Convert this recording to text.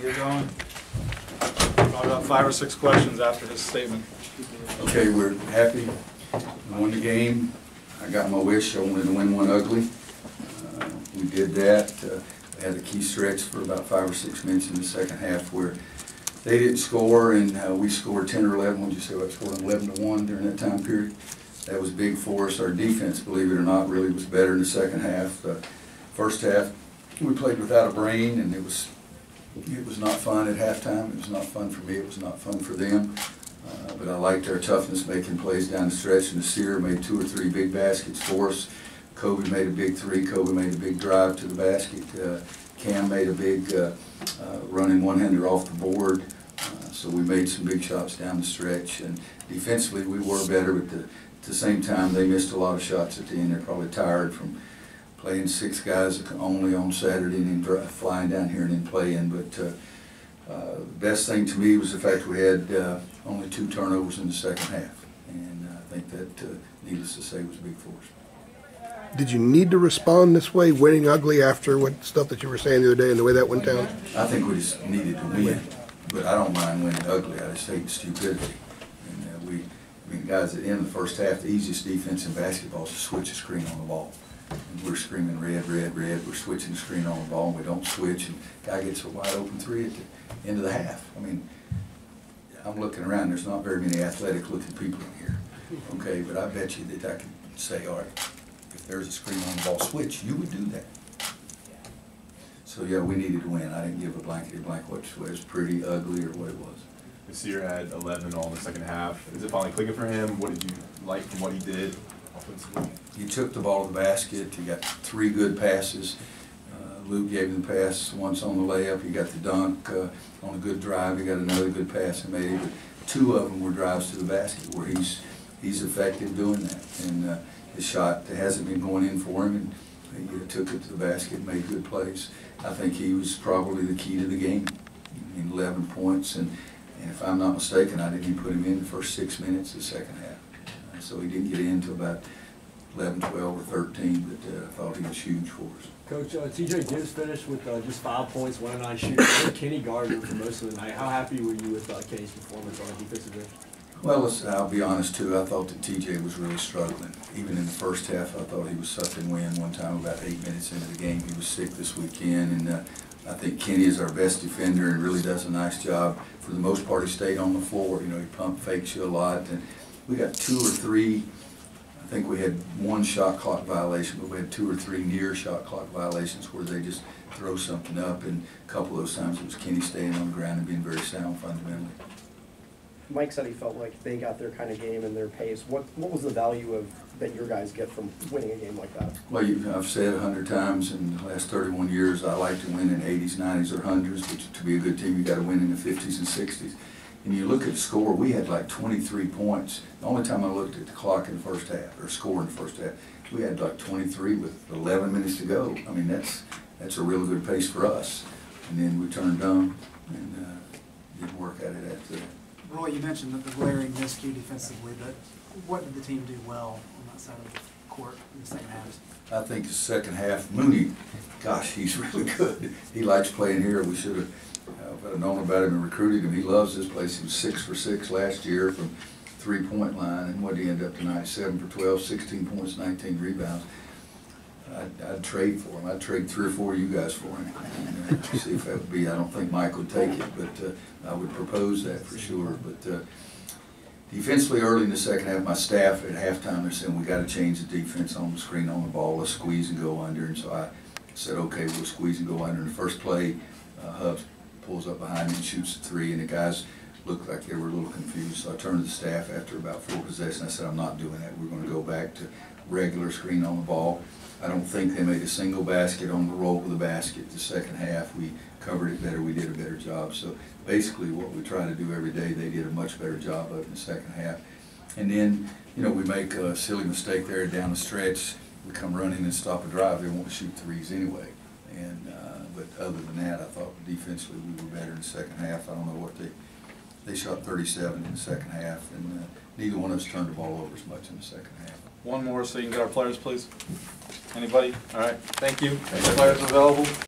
Get going. Probably about 5 or 6 questions after his statement. Okay, we're happy. We won the game. I got my wish. I wanted to win one ugly. We did that. We had a key stretch for about 5 or 6 minutes in the second half where they didn't score, and we scored 10 or 11. What did you say? I scored 11-1 during that time period. That was big for us. Our defense, believe it or not, really was better in the second half. First half, we played without a brain, and it was not fun at halftime. It was not fun for me. It was not fun for them. But I liked our toughness, making plays down the stretch. And Nasir made 2 or 3 big baskets for us. Kobe made a big 3. Kobe made a big drive to the basket. Cam made a big running one-hander off the board. So we made some big shots down the stretch. And defensively, we were better. But at the same time, they missed a lot of shots at the end. They're probably tired from playing 6 guys only on Saturday and then flying down here and then playing. But the best thing to me was the fact we had only 2 turnovers in the second half. And I think that, needless to say, was big for us. Did you need to respond this way, winning ugly after what stuff that you were saying the other day and the way that went down? I think we just needed to win. But I don't mind winning ugly. I just hate stupidity. And guys, at the end of the first half, the easiest defense in basketball is to switch a screen on the ball. And we're screaming red, red, red. We're switching the screen on the ball, and we don't switch. And guy gets a wide open 3 at the end of the half. I mean, I'm looking around. There's not very many athletic-looking people in here. Okay, but I bet you that I can say, all right, if there's a screen on the ball switch, you would do that. So yeah, we needed to win. I didn't give a blankety blank what it was pretty, ugly, or what it was. Nasir had 11 all in the second half. Is it finally clicking for him? What did you like from what he did offensively? He took the ball to the basket. He got 3 good passes. Luke gave him the pass once on the layup. He got the dunk on a good drive. He got another good pass and made it. But 2 of them were drives to the basket where he's effective doing that. And his shot hasn't been going in for him, and he took it to the basket and made good plays. I think he was probably the key to the game. I mean, 11 points, and if I'm not mistaken, I didn't even put him in the first 6 minutes of the second half. So he didn't get in until about 11, 12, or 13, but I thought he was huge for us. Coach, TJ Gibbs finished with just 5 points, 1 of 9 shooting. Kenny guarded for most of the night. How happy were you with Kenny's performance on the defensive end? Well, I'll be honest too. I thought that TJ was really struggling. Even in the first half, I thought he was sucking wind. One time, about 8 minutes into the game, he was sick this weekend, and I think Kenny is our best defender and really does a nice job. For the most part, he stayed on the floor. You know, he pump fakes you a lot, and we got 2 or 3. I think we had 1 shot clock violation, but we had 2 or 3 near shot clock violations where they just throw something up, and a couple of those times it was Kenny staying on the ground and being very sound fundamentally. Mike said he felt like they got their kind of game and their pace. What was the value of that your guys get from winning a game like that? Well, I've said 100 times in the last 31 years, I like to win in 80s, 90s, or 100s, but to be a good team, you got to win in the 50s and 60s. And you look at the score, we had like 23 points. The only time I looked at the clock in the first half, or score in the first half, we had like 23 with 11 minutes to go. I mean, that's a real good pace for us. And then we turned dumb and didn't work at it after that. Roy, you mentioned that the glaring miscue defensively, but what did the team do well on that side of the court in the second half? I think the second half, Mooney, gosh, he's really good. He likes playing here. We should have, if I'd known about him and recruited him. He loves this place. He was 6 for 6 last year from 3-point line, and what did he end up tonight? 7 for 12, 16 points, 19 rebounds. I'd trade for him. I'd trade 3 or 4 of you guys for him. And, see if that would be. I don't think Mike would take it, but I would propose that for sure. But defensively, early in the second half, my staff at halftime, they're saying we got to change the defense on the screen on the ball. Let's squeeze and go under. And so I said, okay, we'll squeeze and go under. In the first play, Hubs pulls up behind me and shoots a 3, and the guys looked like they were a little confused. So I turned to the staff after about 4 possessions. I said, I'm not doing that. We're going to go back to regular screen on the ball. I don't think they made a single basket on the roll of the basket the second half. We covered it better. We did a better job. So basically what we try to do every day, they did a much better job of in the second half. And then, you know, we make a silly mistake there down the stretch. We come running and stop a drive. They won't shoot 3s anyway. And but other than that, I thought defensively we were better in the second half. I don't know what they shot 37 in the second half, and neither one of us turned the ball over as much in the second half. One more so you can get our players, please. Anybody? All right. Thank you. Players available.